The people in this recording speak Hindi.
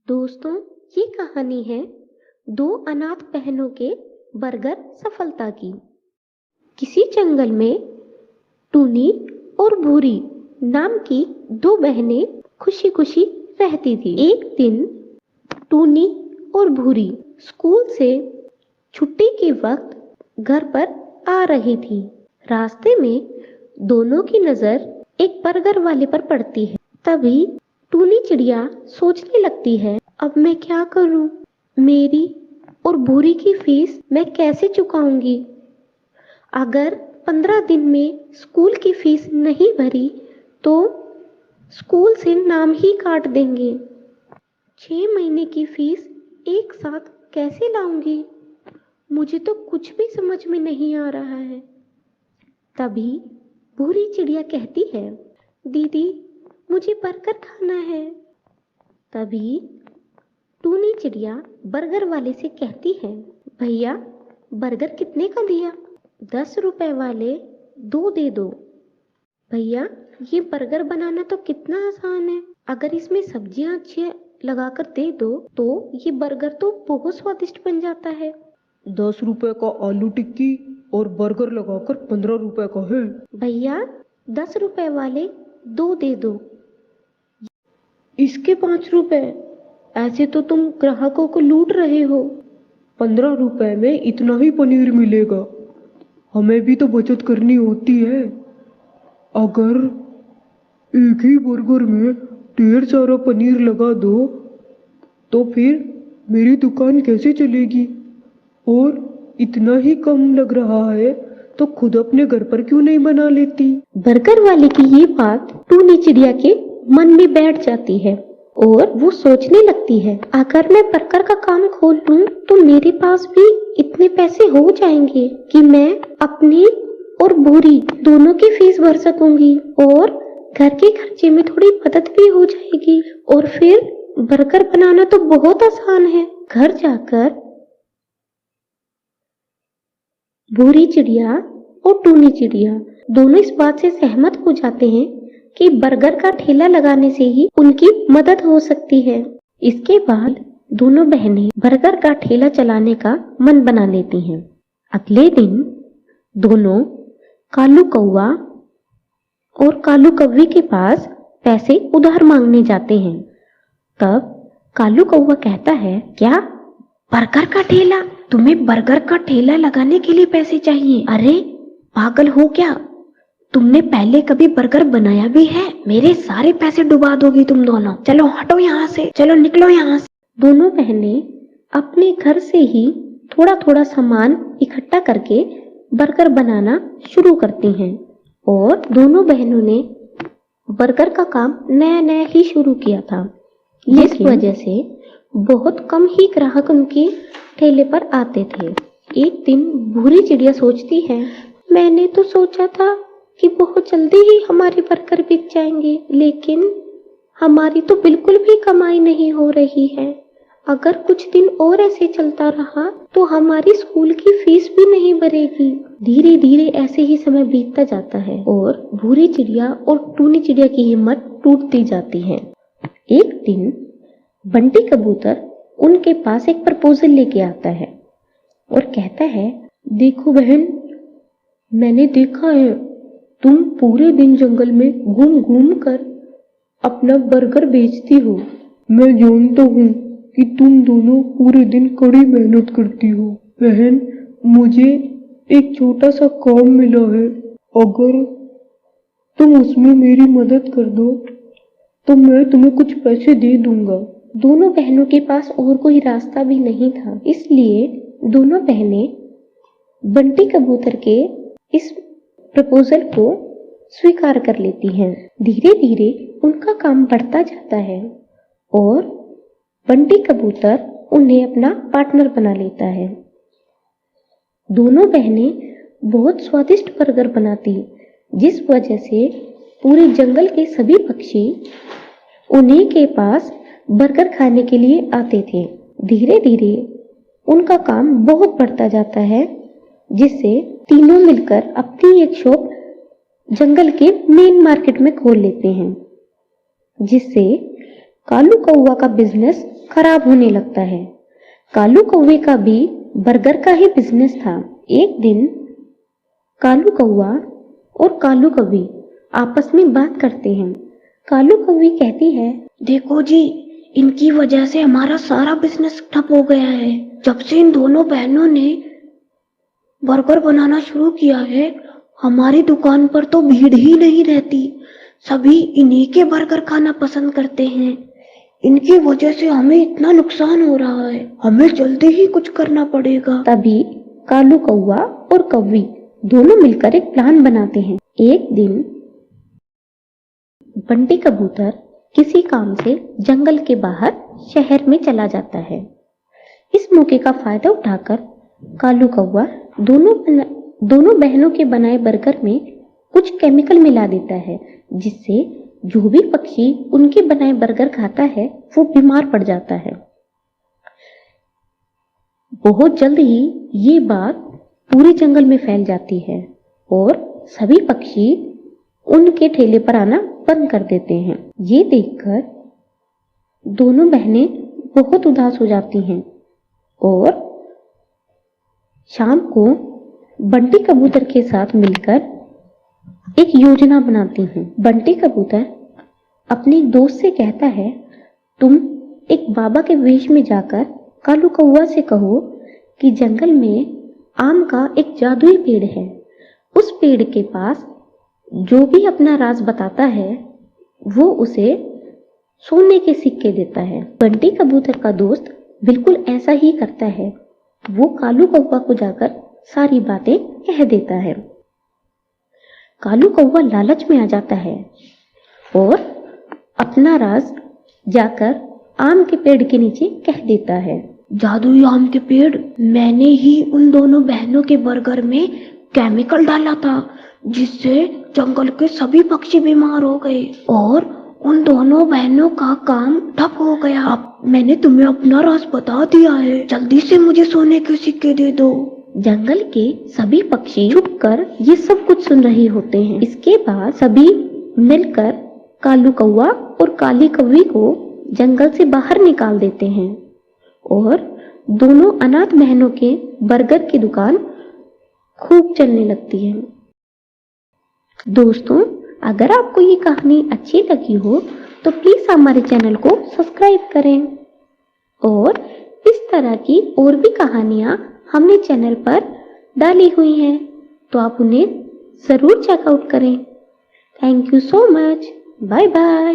दोस्तों, ये कहानी है दो अनाथ बहनों के बर्गर सफलता की। किसी जंगल में टूनी और भूरी नाम की दो बहनें खुशी खुशी रहती थी। एक दिन टूनी और भूरी स्कूल से छुट्टी के वक्त घर पर आ रही थी। रास्ते में दोनों की नजर एक बर्गर वाले पर पड़ती है। तभी टूनी चिड़िया सोचने लगती है, अब मैं क्या करूं? मेरी और भूरी की फीस मैं कैसे चुकाऊंगी? अगर 15 दिन में स्कूल की फीस नहीं भरी तो स्कूल से नाम ही काट देंगे। 6 महीने की फीस एक साथ कैसे लाऊंगी? मुझे तो कुछ भी समझ में नहीं आ रहा है। तभी भूरी चिड़िया कहती है, दीदी मुझे बर्गर खाना है। तभी टूनी चिड़िया बर्गर वाले से कहती है, भैया बर्गर कितने का दिया? 10 रुपए वाले 2 दे दो। भैया ये बर्गर बनाना तो कितना आसान है, अगर इसमें सब्जियां अच्छी लगाकर दे दो तो ये बर्गर तो बहुत स्वादिष्ट बन जाता है। 10 रुपए का आलू टिक्की और बर्गर लगाकर 15 रुपए का है। भैया 10 रुपए वाले 2 दे दो। इसके 5 रुपए, ऐसे तो तुम ग्राहकों को लूट रहे हो। 15 रुपए में इतना ही पनीर मिलेगा, हमें भी तो बचत करनी होती है। अगर एक ही बर्गर में ढेर सारा पनीर लगा दो तो फिर मेरी दुकान कैसे चलेगी? और इतना ही कम लग रहा है तो खुद अपने घर पर क्यों नहीं बना लेती? बर्गर वाले की ये बात टूनी चिड़िया के मन में बैठ जाती है और वो सोचने लगती है, अगर मैं बर्गर का काम खोल लूं तो मेरे पास भी इतने पैसे हो जाएंगे कि मैं अपनी और भूरी दोनों की फीस भर सकूंगी और घर के खर्चे में थोड़ी मदद भी हो जाएगी। और फिर बर्गर बनाना तो बहुत आसान है। घर जाकर भूरी चिड़िया और टूनी चिड़िया दोनों इस बात से सहमत हो जाते हैं कि बर्गर का ठेला लगाने से ही उनकी मदद हो सकती है। इसके बाद दोनों बहनें बर्गर का ठेला चलाने का मन बना लेती हैं। अगले दिन दोनों कालू कौवा और कालू कौवे के पास पैसे उधार मांगने जाते हैं। तब कालू कौवा कहता है, क्या बर्गर का ठेला? तुम्हें बर्गर का ठेला लगाने के लिए पैसे चाहिए? अरे पागल हो क्या? तुमने पहले कभी बर्गर बनाया भी है? मेरे सारे पैसे डुबा दोगी तुम दोनों। चलो हटो यहाँ से, चलो निकलो यहाँ से। दोनों बहनें अपने घर से ही थोड़ा थोड़ा सामान इकट्ठा करके बर्गर बनाना शुरू करती हैं और दोनों बहनों ने बर्गर का काम नया नया ही शुरू किया था। इस वजह से बहुत कम ही ग्राहक उनके ठेले पर आते थे। एक दिन भूरी चिड़िया सोचती है, मैंने तो सोचा था कि बहुत जल्दी ही हमारे बर्गर बिक जाएंगे, लेकिन हमारी तो बिल्कुल भी कमाई नहीं हो रही है। अगर कुछ दिन और ऐसे चलता रहा तो हमारी स्कूल की फीस भी नहीं भरेगी। धीरे धीरे ऐसे ही समय बीतता जाता है और भूरी चिड़िया और टूनी चिड़िया की हिम्मत टूटती जाती है। एक दिन बंटी कबूतर उनके पास एक प्रपोजल लेके आता है और कहता है, देखो बहन, मैंने देखा है तुम पूरे दिन जंगल में घूम घूम कर अपना बर्गर बेचती हो। मैं जानता हूँ कि तुम दोनों पूरे दिन कड़ी मेहनत करती हो। बहन, मुझे एक छोटा सा काम मिला है, अगर तुम उसमें मेरी मदद कर दो तो मैं तुम्हें कुछ पैसे दे दूंगा। दोनों बहनों के पास और कोई रास्ता भी नहीं था, इसलिए दोनों बहनें बंटी कबूतर के इस प्रपोजल को स्वीकार कर लेती हैं। धीरे धीरे उनका काम बढ़ता जाता है और बंटी कबूतर उन्हें अपना पार्टनर बना लेता है। दोनों बहनें बहुत स्वादिष्ट बर्गर बनाती, जिस वजह से पूरे जंगल के सभी पक्षी उन्हीं के पास बर्गर खाने के लिए आते थे। धीरे धीरे उनका काम बहुत बढ़ता जाता है, जिससे तीनों मिलकर अपनी एक शॉप जंगल के मेन मार्केट में खोल लेते हैं, जिससे कालू कौवा का बिजनेस खराब होने लगता है। कालू कौवे का भी बर्गर का ही बिजनेस था। एक दिन कालू कौवा और कालू कौवी आपस में बात करते हैं। कालू कौवी कहती है, देखो जी, इनकी वजह से हमारा सारा बिजनेस ठप हो गया है। जब से इन दोनों बहनों ने बर्गर बनाना शुरू किया है, हमारी दुकान पर तो भीड़ ही नहीं रहती। सभी इन्हीं के बर्गर खाना पसंद करते हैं। इनकी वजह से हमें इतना नुकसान हो रहा है, हमें जल्दी ही कुछ करना पड़ेगा। तभी कालू कौवा और कौवी दोनों मिलकर एक प्लान बनाते हैं। एक दिन बंटी कबूतर किसी काम से जंगल के बाहर शहर में चला जाता है। इस मौके का फायदा उठाकर कालू कौवा दोनों बहनों के बनाए बर्गर में कुछ केमिकल मिला देता है, जिससे जो भी पक्षी उनके बनाए बर्गर खाता है वो बीमार पड़ जाता है। बहुत जल्द ही ये बात पूरे जंगल में फैल जाती है और सभी पक्षी उनके ठेले पर आना बंद कर देते हैं। ये देखकर दोनों बहनें बहुत उदास हो जाती हैं और शाम को बंटी कबूतर के साथ मिलकर एक योजना बनाती हैं। बंटी कबूतर अपने एक दोस्त से कहता है, तुम एक बाबा के वेश में जाकर कालू कौवा से कहो कि जंगल में आम का एक जादुई पेड़ है। उस पेड़ के पास जो भी अपना राज बताता है वो उसे सोने के सिक्के देता है। बंटी कबूतर का दोस्त बिल्कुल ऐसा ही करता है। वो कालू कौवा को जाकर सारी बातें कह देता है। कालू कौवा लालच में आ जाता है और अपना राज जाकर आम के पेड़ के नीचे कह देता है। जादुई आम के पेड़, मैंने ही उन दोनों बहनों के बर्गर में केमिकल डाला था, जिससे जंगल के सभी पक्षी बीमार हो गए और उन दोनों बहनों का काम ठप हो गया। अब मैंने तुम्हें अपना राज बता दिया है, जल्दी से मुझे सोने के सिक्के दे दो। जंगल के सभी पक्षी छुपकर ये सब कुछ सुन रहे होते हैं। इसके बाद सभी मिलकर कालू कौवा और काली कौवी को जंगल से बाहर निकाल देते हैं और दोनों अनाथ बहनों के बर्गर की दुकान खूब चलने लगती है। दोस्तों, अगर आपको ये कहानी अच्छी लगी हो तो प्लीज हमारे चैनल को सब्सक्राइब करें और इस तरह की और भी कहानियां हमने चैनल पर डाली हुई हैं, तो आप उन्हें जरूर चेकआउट करें। Thank you so much. Bye bye.